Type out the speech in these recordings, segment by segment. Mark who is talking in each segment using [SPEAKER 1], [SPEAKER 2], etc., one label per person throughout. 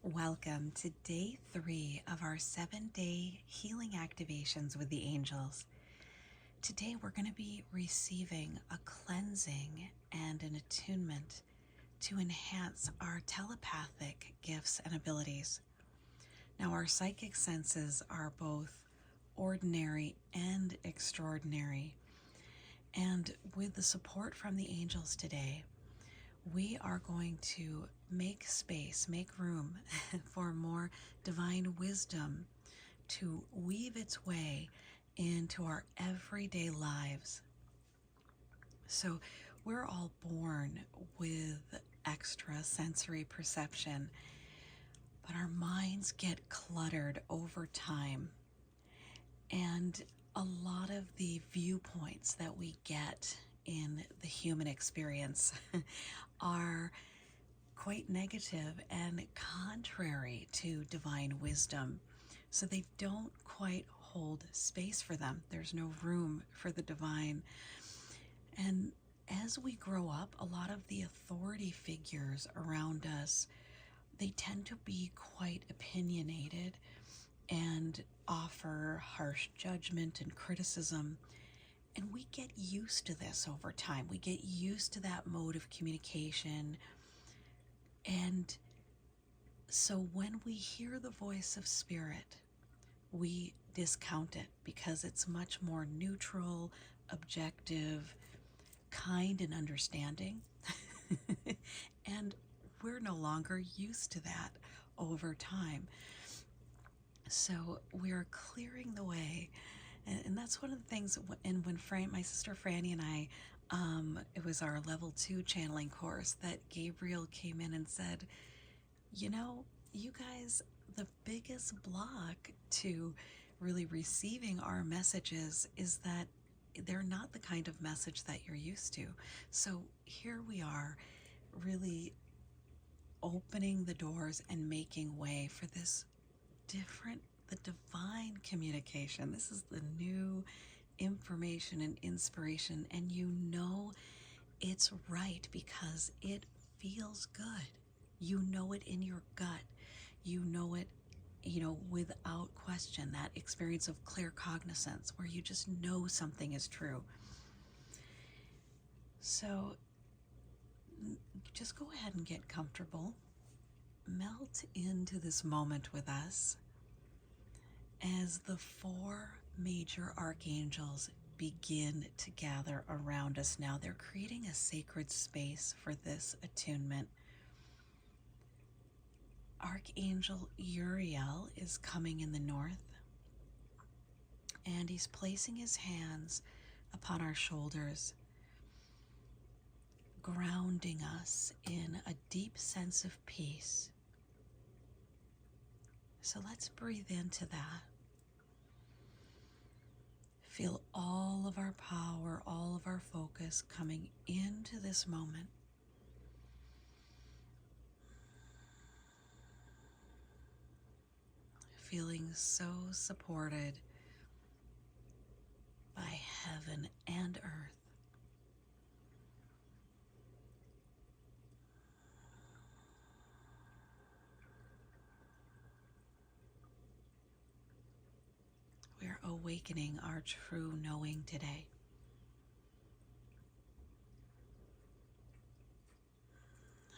[SPEAKER 1] Welcome to day 3 of our 7-day healing activations with the angels. Today we're going to be receiving a cleansing and an attunement to enhance our telepathic gifts and abilities. Now, our psychic senses are both ordinary and extraordinary, and with the support from the angels today, we are going to make space, make room for more divine wisdom to weave its way into our everyday lives. So, we're all born with extra sensory perception, but our minds get cluttered over time. And a lot of the viewpoints that we get in the human experience are quite negative and contrary to divine wisdom. So they don't quite hold space for them. There's no room for the divine. And as we grow up, a lot of the authority figures around us, they tend to be quite opinionated and offer harsh judgment and criticism. And we get used to this over time. We get used to that mode of communication. And so when we hear the voice of spirit, we discount it because it's much more neutral, objective, kind, and understanding. And we're no longer used to that over time. So we're clearing the way. And that's one of the things, and when my sister Franny and I, it was our level 2 channeling course, that Gabriel came in and said, you guys, the biggest block to really receiving our messages is that they're not the kind of message that you're used to. So here we are, really opening the doors and making way for this the divine communication. This is the new information and inspiration, and it's right because it feels good. You know it in your gut. You know it, without question, that experience of clear cognizance where you just know something is true. So just go ahead and get comfortable. Melt into this moment with us as the 4 major archangels begin to gather around us now. They're creating a sacred space for this attunement. Archangel Uriel is coming in the north, and he's placing his hands upon our shoulders, grounding us in a deep sense of peace. So let's breathe into that. Feel all of our power, all of our focus coming into this moment. Feeling so supported by heaven and earth. We're awakening our true knowing today.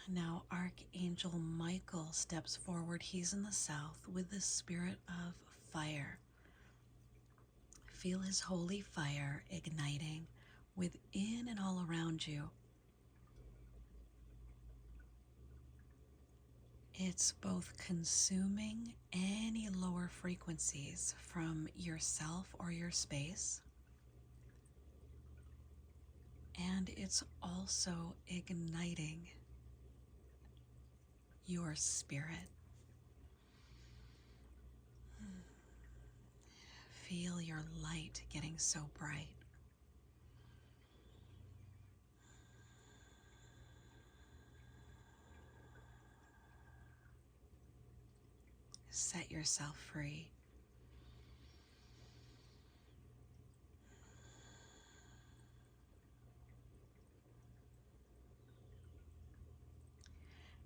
[SPEAKER 1] Now Archangel Michael steps forward. He's in the south with the spirit of fire. Feel his holy fire igniting within and all around you. It's both consuming any lower frequencies from yourself or your space, and it's also igniting your spirit. Feel your light getting so bright. Set yourself free.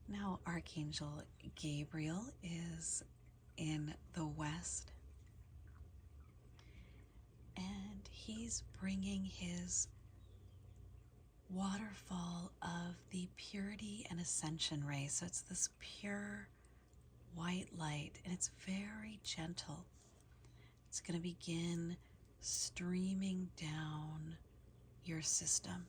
[SPEAKER 1] Now, now Archangel Gabriel is in the west, and he's bringing his waterfall of the purity and ascension ray. So it's this pure white light, and it's very gentle. It's going to begin streaming down your system,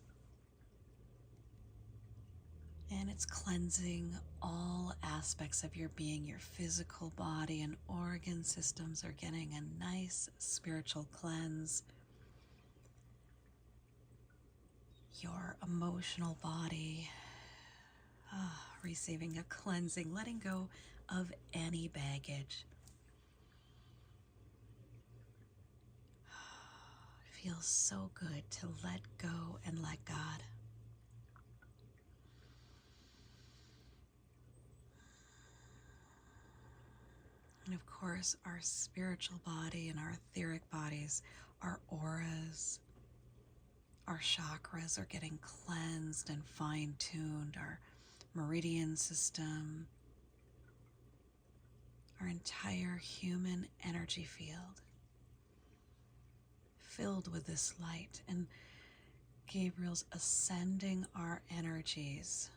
[SPEAKER 1] and it's cleansing all aspects of your being. Your physical body and organ systems are getting a nice spiritual cleanse. Your emotional body, receiving a cleansing, letting go of any baggage. It feels so good to let go and let God. And of course, our spiritual body and our etheric bodies, our auras, our chakras are getting cleansed and fine-tuned. Our meridian system, our entire human energy field filled with this light. And Gabriel's ascending our energies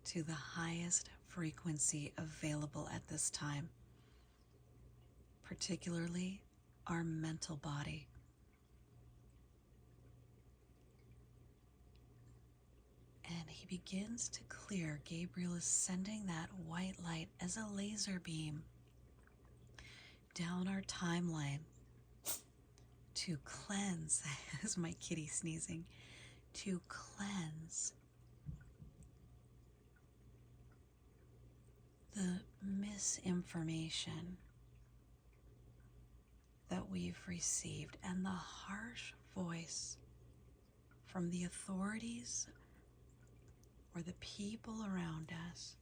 [SPEAKER 1] to the highest frequency available at this time, particularly our mental body. And he begins to clear. Gabriel is sending that white light as a laser beam down our timeline to cleanse, as my kitty sneezing, to cleanse the misinformation that we've received and the harsh voice from the authorities or the people around us,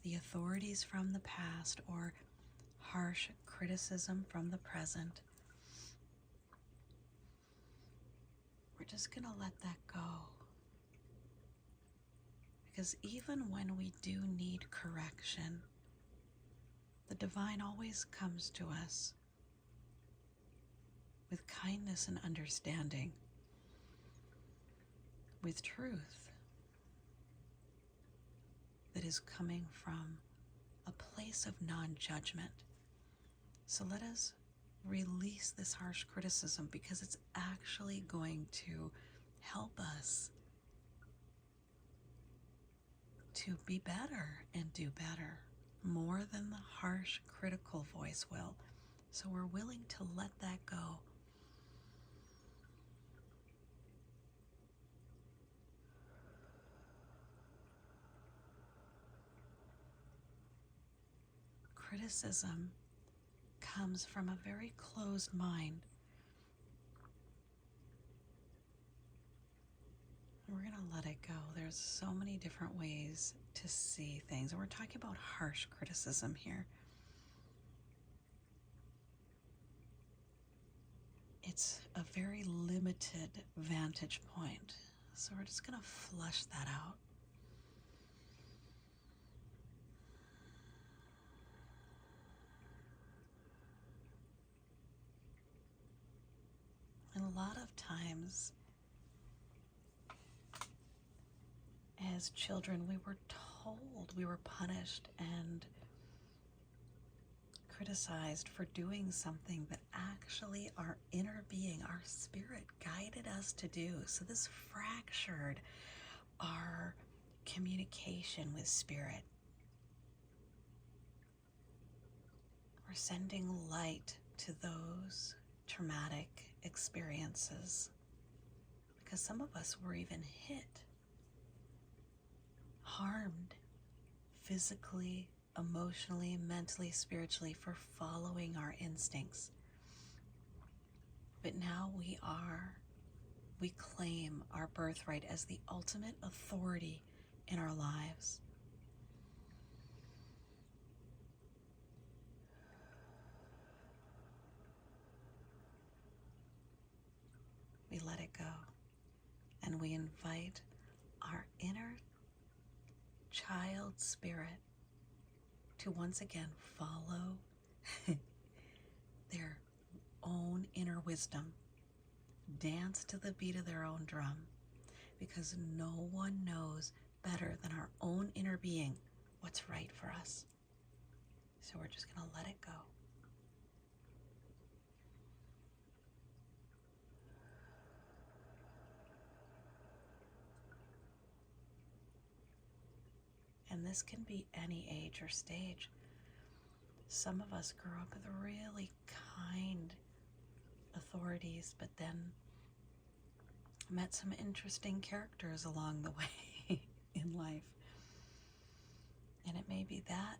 [SPEAKER 1] the authorities from the past, or harsh criticism from the present. We're just going to let that go. Because even when we do need correction, the divine always comes to us with kindness and understanding, with truth that is coming from a place of non-judgment. So let us release this harsh criticism, because it's actually going to help us to be better and do better, more than the harsh critical voice will. So we're willing to let that go. Criticism comes from a very closed mind. We're going to let it go. There's so many different ways to see things. And we're talking about harsh criticism here. It's a very limited vantage point. So we're just going to flush that out. And a lot of times, as children, we were told, we were punished and criticized for doing something that actually our inner being, our spirit, guided us to do. So this fractured our communication with spirit. We're sending light to those traumatic experiences, because some of us were even hit, harmed physically, emotionally, mentally, spiritually, for following our instincts. But now we claim our birthright as the ultimate authority in our lives. We let it go, and we invite our inner child spirit to once again follow their own inner wisdom, dance to the beat of their own drum, because no one knows better than our own inner being what's right for us. So we're just going to let it go. And this can be any age or stage. Some of us grew up with really kind authorities, but then met some interesting characters along the way in life. And it may be that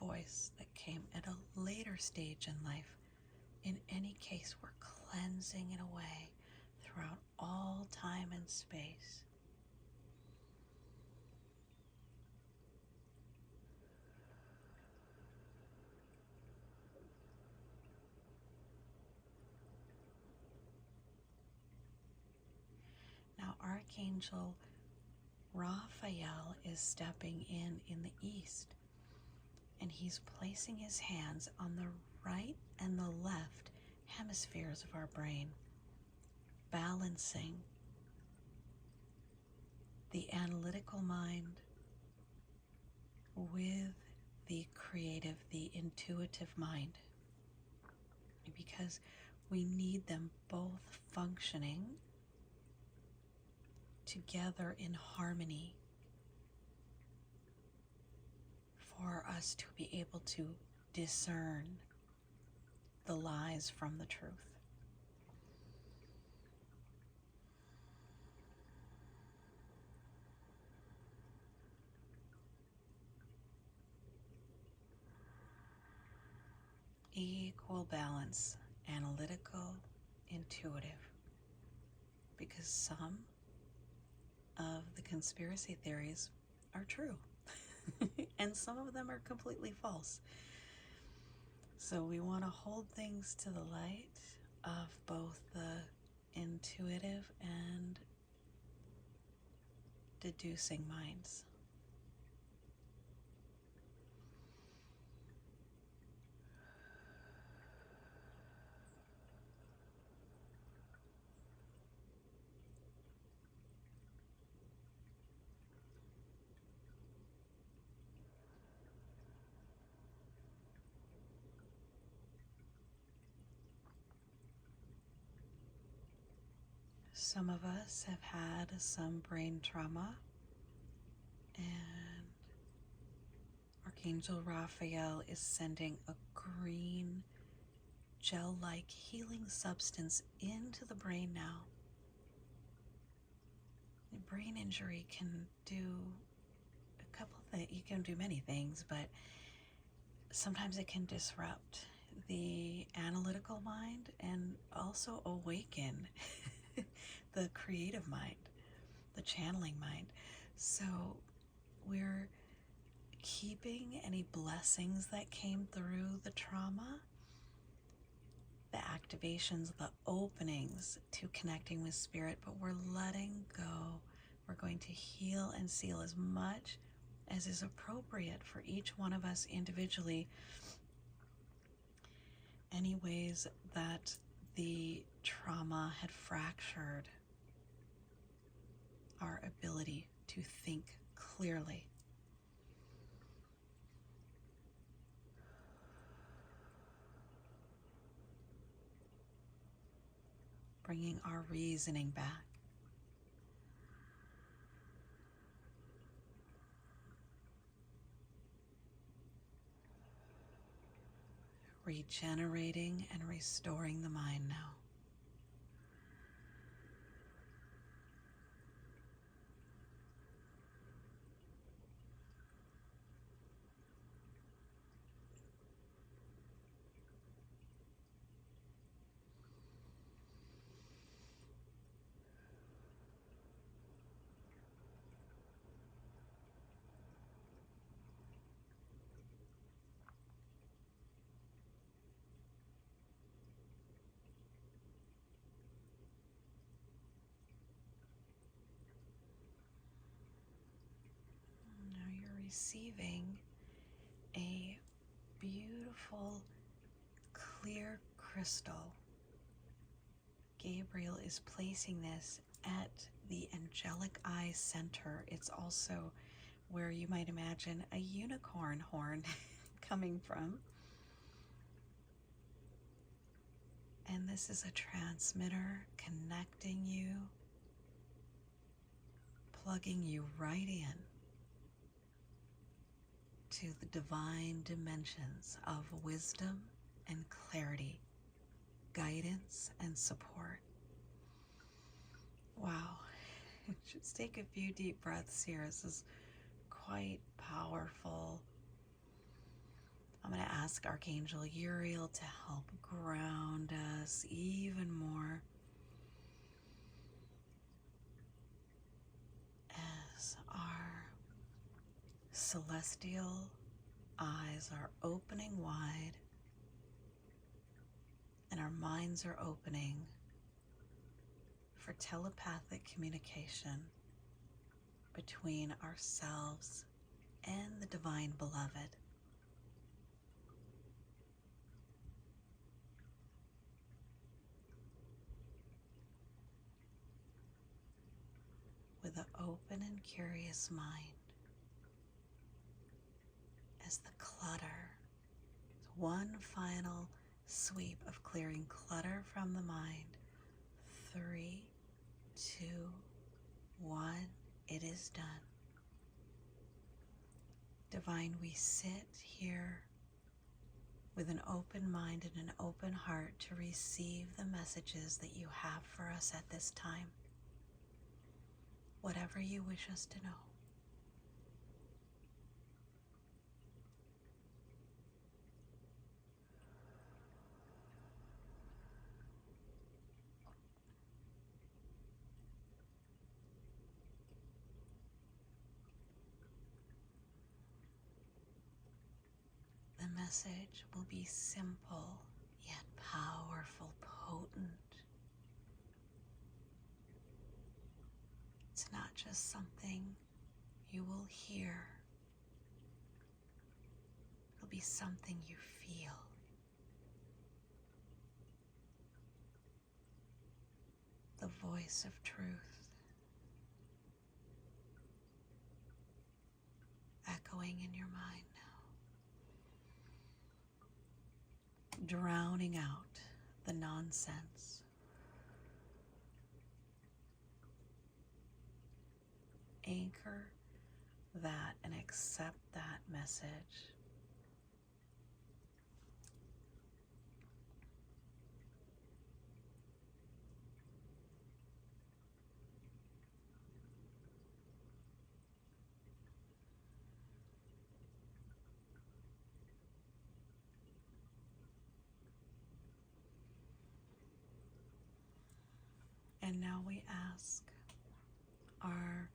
[SPEAKER 1] voice that came at a later stage in life. In any case, we're cleansing it away throughout all time and space. Now, Archangel Raphael is stepping in the east, and he's placing his hands on the right and the left hemispheres of our brain, balancing the analytical mind with the creative, the intuitive mind, because we need them both functioning together in harmony for us to be able to discern the lies from the truth. Equal balance, analytical, intuitive, because some of the conspiracy theories are true and some of them are completely false. So we want to hold things to the light of both the intuitive and deducing minds. Some of us have had some brain trauma, and Archangel Raphael is sending a green gel-like healing substance into the brain now. A brain injury can do a couple things. You can do many things, but sometimes it can disrupt the analytical mind and also awaken the creative mind, the channeling mind. So we're keeping any blessings that came through the trauma, the activations, the openings to connecting with spirit, but we're letting go. We're going to heal and seal as much as is appropriate for each one of us individually. Any ways that the trauma had fractured our ability to think clearly. Bringing our reasoning back. Regenerating and restoring the mind now. receiving a beautiful clear crystal. Gabriel is placing this at the angelic eye center. It's also where you might imagine a unicorn horn coming from. And this is a transmitter connecting you, plugging you right in to the divine dimensions of wisdom and clarity, guidance and support. Wow. Just take a few deep breaths here. This is quite powerful. I'm going to ask Archangel Uriel to help ground us even more as our celestial eyes are opening wide and our minds are opening for telepathic communication between ourselves and the Divine Beloved. With an open and curious mind, as the clutter, one final sweep of clearing clutter from the mind. 3, 2, 1, it is done. Divine, we sit here with an open mind and an open heart to receive the messages that you have for us at this time. Whatever you wish us to know. The message will be simple, yet powerful, potent. It's not just something you will hear. It'll be something you feel. The voice of truth, echoing in your mind now, drowning out the nonsense. Anchor that and accept that message. And now we ask our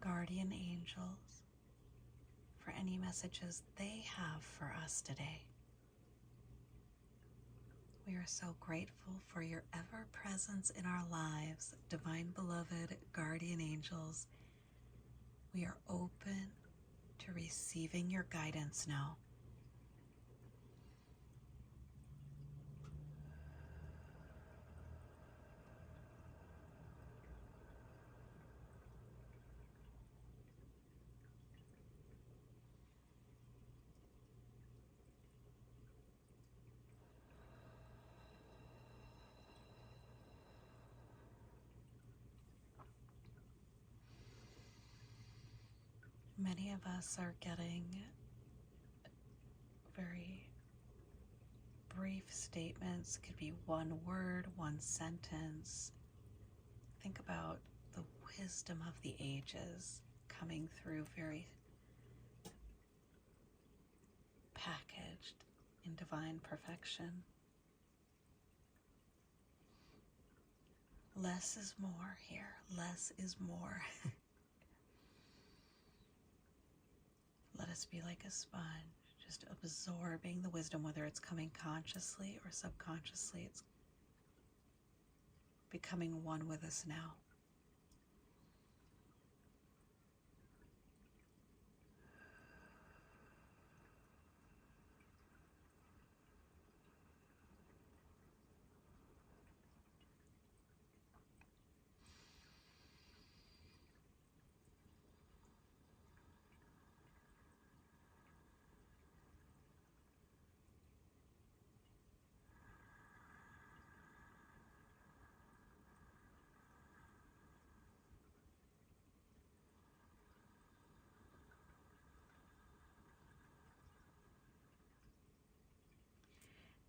[SPEAKER 1] guardian angels for any messages they have for us today. We are so grateful for your ever presence in our lives, Divine Beloved guardian angels. We are open to receiving your guidance now. Many of us are getting very brief statements, could be one word, one sentence. Think about the wisdom of the ages coming through very packaged in divine perfection. Less is more here. Less is more. Let us be like a sponge, just absorbing the wisdom, whether it's coming consciously or subconsciously. It's becoming one with us now.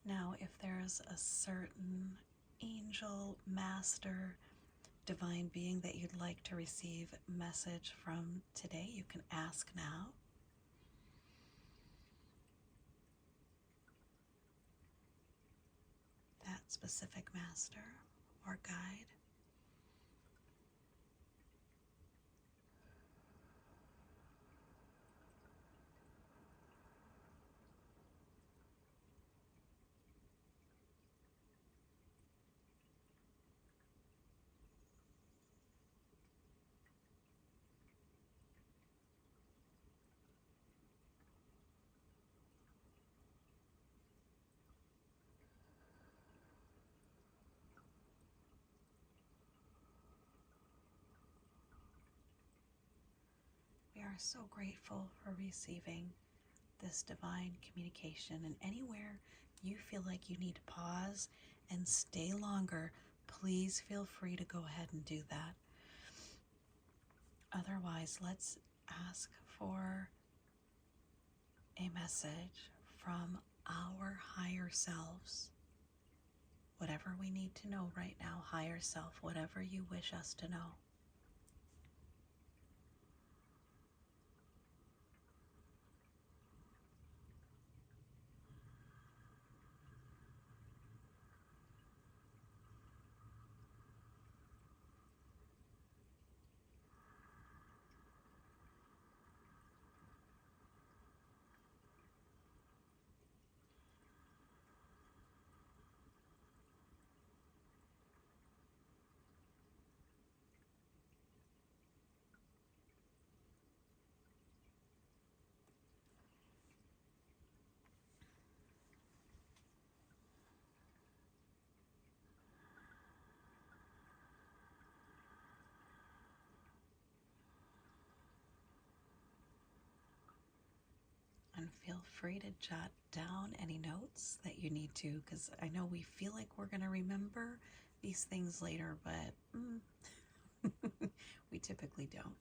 [SPEAKER 1] Now, if there's a certain angel, master, divine being that you'd like to receive message from today, you can ask now. That specific master or guide. We are so grateful for receiving this divine communication, and anywhere you feel like you need to pause and stay longer, please feel free to go ahead and do that. Otherwise, let's ask for a message from our higher selves. Whatever we need to know right now, higher self, whatever you wish us to know. And feel free to jot down any notes that you need to, because I know we feel like we're going to remember these things later, but we typically don't.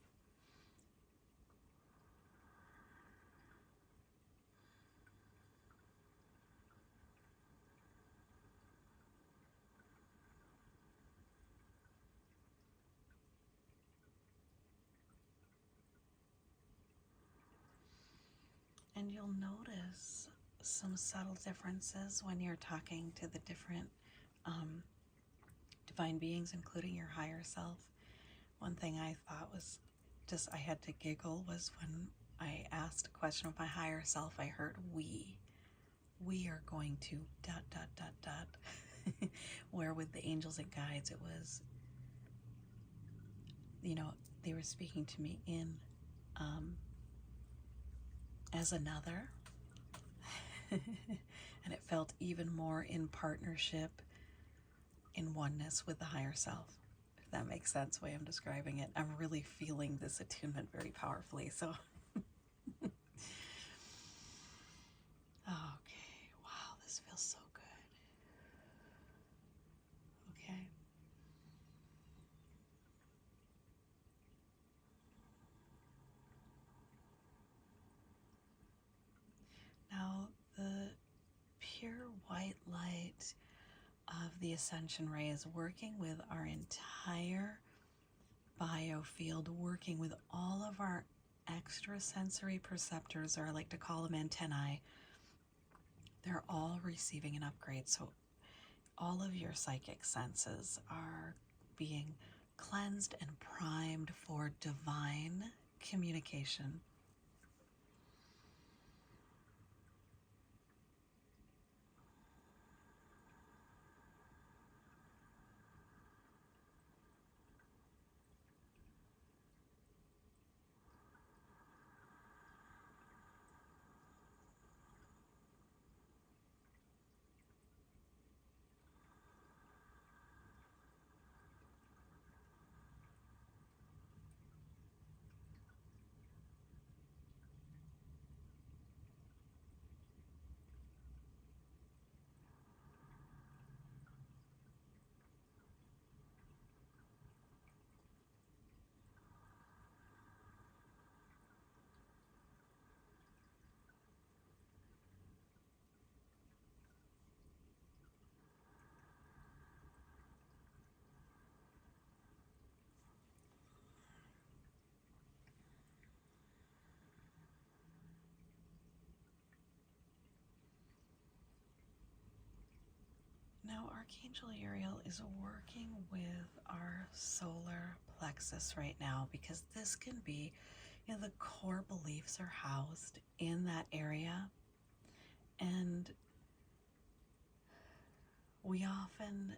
[SPEAKER 1] And you'll notice some subtle differences when you're talking to the different divine beings, including your higher self. One thing I thought was just, I had to giggle, was when I asked a question of my higher self, I heard we. We are going to ... Where with the angels and guides, it was, they were speaking to me in as another. And it felt even more in partnership, in oneness with the higher self, if that makes sense, the way I'm describing it. I'm really feeling this attunement very powerfully. So okay, wow, this feels so good. Okay. Now, the pure white light of the ascension ray is working with our entire biofield, working with all of our extrasensory perceptors, or I like to call them antennae. They're all receiving an upgrade. So all of your psychic senses are being cleansed and primed for divine communication. Archangel Uriel is working with our solar plexus right now because this can be, the core beliefs are housed in that area. And we often,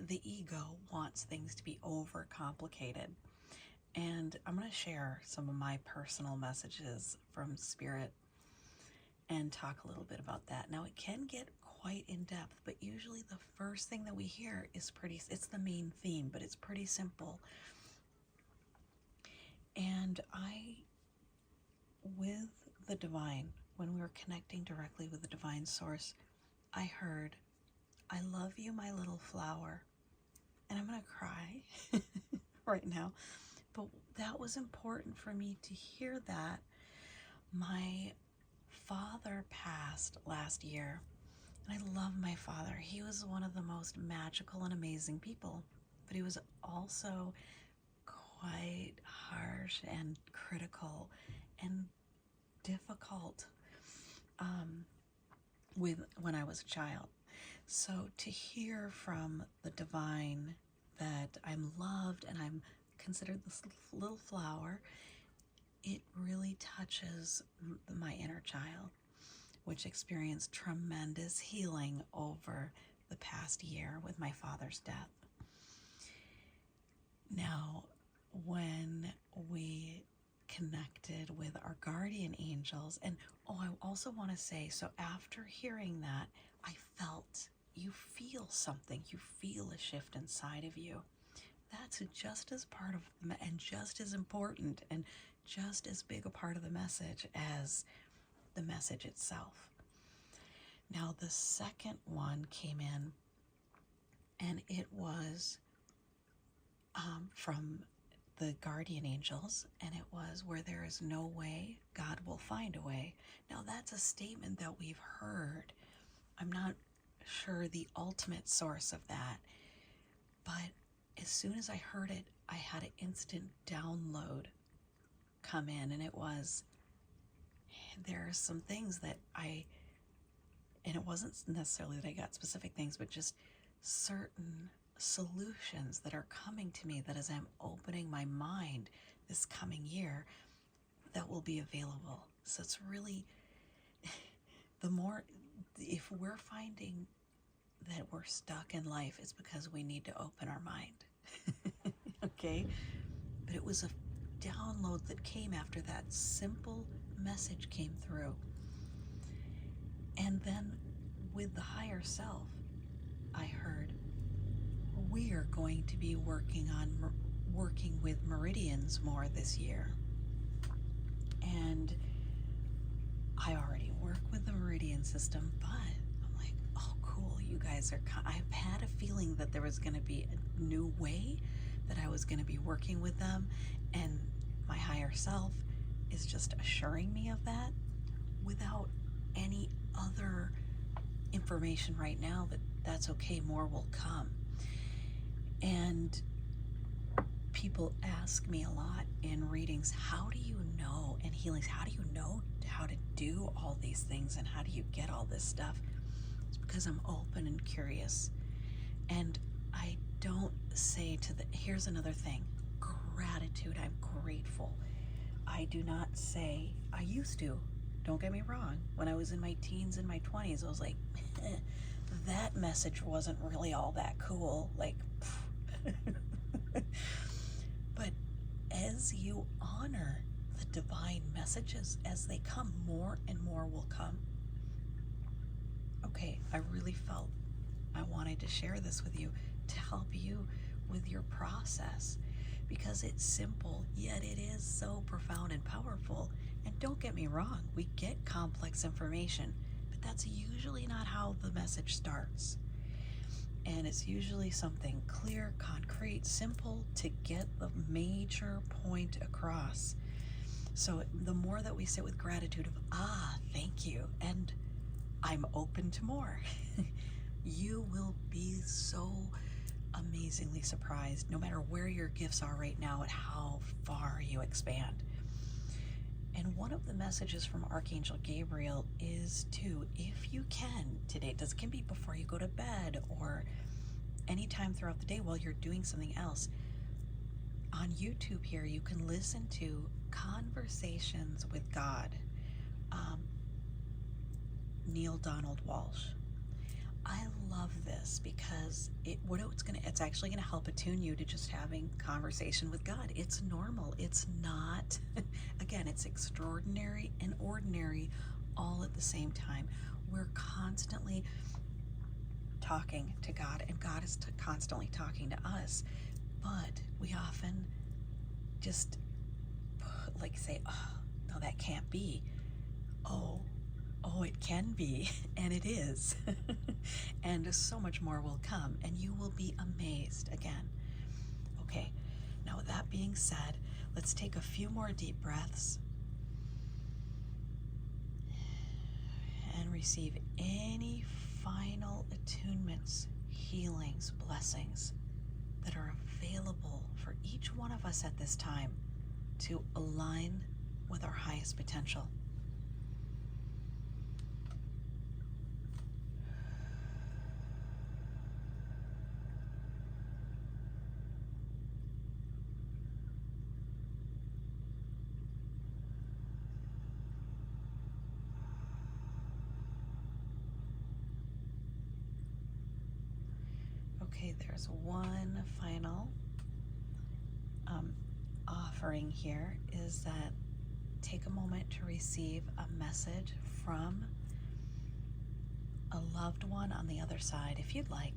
[SPEAKER 1] the ego wants things to be over complicated. And I'm going to share some of my personal messages from Spirit and talk a little bit about that. Now, it can get quite in depth, but usually the first thing that we hear is it's the main theme, but it's pretty simple. And with the divine, when we were connecting directly with the divine source, I heard, "I love you, my little flower." And I'm going to cry right now. But that was important for me to hear that. My father passed last year, and I love my father. He was one of the most magical and amazing people, but he was also quite harsh and critical and difficult when I was a child. So to hear from the divine that I'm loved and I'm considered this little flower, it really touches my inner child, which experienced tremendous healing over the past year with my father's death. Now, when we connected with our guardian angels, and I also want to say, so after hearing that, I felt, you feel something, you feel a shift inside of you. That's just as part of, and just as important, and just as big a part of the message as the message itself. Now, the second one came in, and it was from the guardian angels, and it was, "Where there is no way, God will find a way." Now, that's a statement that we've heard. I'm not sure the ultimate source of that, but as soon as I heard it, I had an instant download come in, and it was, there are some things that and it wasn't necessarily that I got specific things, but just certain solutions that are coming to me, that as I'm opening my mind this coming year, that will be available. So it's really, if we're finding that we're stuck in life, it's because we need to open our mind. Okay? But it was a download that came after that simple message came through. And then with the higher self, I heard, we are going to be working with meridians more this year. And I already work with the meridian system, but I'm like, oh, cool, you guys I've had a feeling that there was going to be a new way that I was going to be working with them, and my higher self is just assuring me of that without any other information right now, that's okay, more will come. And people ask me a lot in readings, how do you know, and healings, how do you know how to do all these things, and how do you get all this stuff? It's because I'm open and curious. And I don't say here's another thing, gratitude, I'm grateful. I do not say, I used to, don't get me wrong, when I was in my teens and my 20s, I was like, that message wasn't really all that cool, like, but as you honor the divine messages as they come, more and more will come. Okay, I really felt I wanted to share this with you to help you with your process, because it's simple, yet it is so profound and powerful. And don't get me wrong, we get complex information, but that's usually not how the message starts. And it's usually something clear, concrete, simple to get the major point across. So the more that we sit with gratitude of, thank you, and I'm open to more, you will be so amazingly surprised, no matter where your gifts are right now, at how far you expand. And one of the messages from Archangel Gabriel is to, if you can today, it can be before you go to bed or anytime throughout the day while you're doing something else. On YouTube here, you can listen to Conversations with God, Neil Donald Walsh. I love this because it's actually gonna help attune you to just having conversation with God. It's normal. It's not, again, it's extraordinary and ordinary all at the same time. We're constantly talking to God, and God is constantly talking to us, but we often just say, oh, no, that can't be. Oh, it can be, and it is. And so much more will come, and you will be amazed again. Okay, now with that being said, let's take a few more deep breaths and receive any final attunements, healings, blessings that are available for each one of us at this time to align with our highest potential. Okay, there's one final offering here, is that take a moment to receive a message from a loved one on the other side, if you'd like.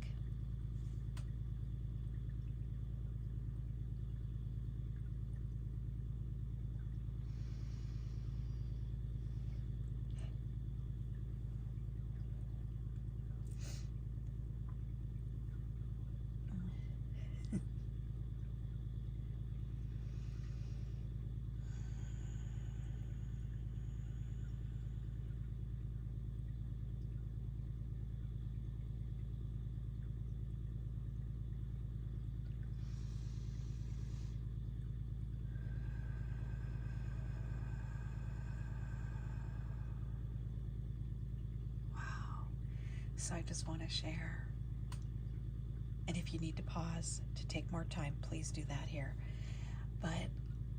[SPEAKER 1] So I just want to share, and if you need to pause to take more time, please do that here. But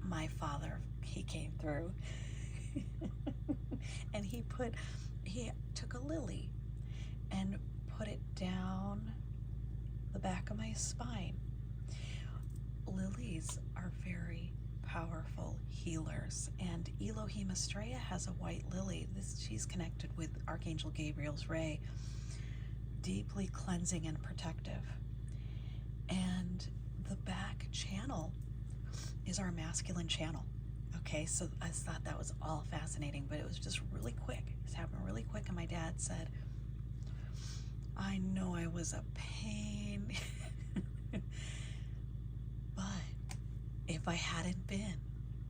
[SPEAKER 1] my father, he came through and he took a lily and put it down the back of my spine. Lilies are very powerful healers, and Elohim Estrella has a white lily. She's connected with Archangel Gabriel's ray, deeply cleansing and protective. And the back channel is our masculine channel. Okay, so I thought that was all fascinating, but it was just really quick. It happened really quick, and my dad said, I know I was a pain, but if I hadn't been,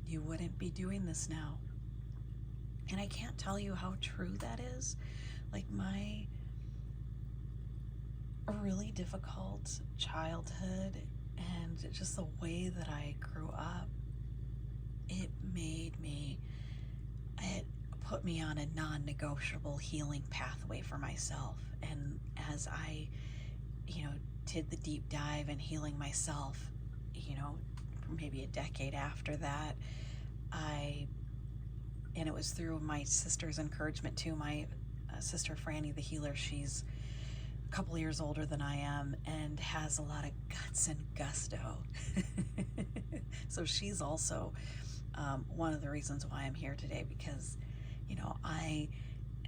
[SPEAKER 1] you wouldn't be doing this now. And I can't tell you how true that is. Like, my really difficult childhood and just the way that I grew up, it put me on a non-negotiable healing pathway for myself. And as I, did the deep dive in healing myself, maybe a decade after that, and it was through my sister's encouragement too. My sister Franny, the healer, she's a couple years older than I am and has a lot of guts and gusto. So she's also one of the reasons why I'm here today, because I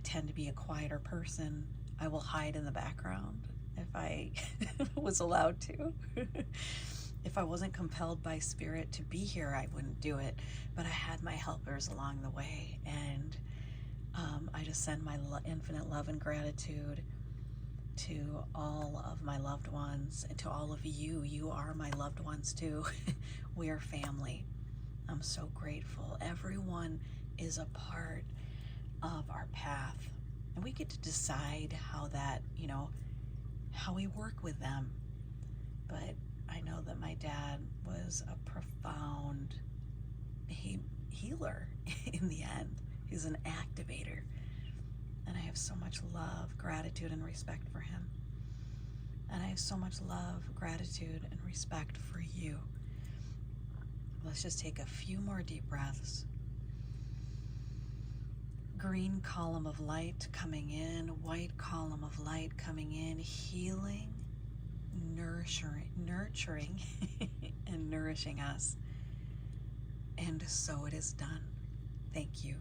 [SPEAKER 1] tend to be a quieter person. I will hide in the background if I was allowed to. If I wasn't compelled by spirit to be here, I wouldn't do it. But I had my helpers along the way, and I just send my infinite love and gratitude to all of my loved ones, and to all of you. You are my loved ones too. We are family. I'm so grateful. Everyone is a part of our path, and we get to decide how that, how we work with them. But I know that my dad was a profound, he healer in the end. He's an activator. And I have so much love, gratitude, and respect for him. And I have so much love, gratitude, and respect for you. Let's just take a few more deep breaths. Green column of light coming in, white column of light coming in, healing, nurturing and nourishing us. And so it is done. Thank you.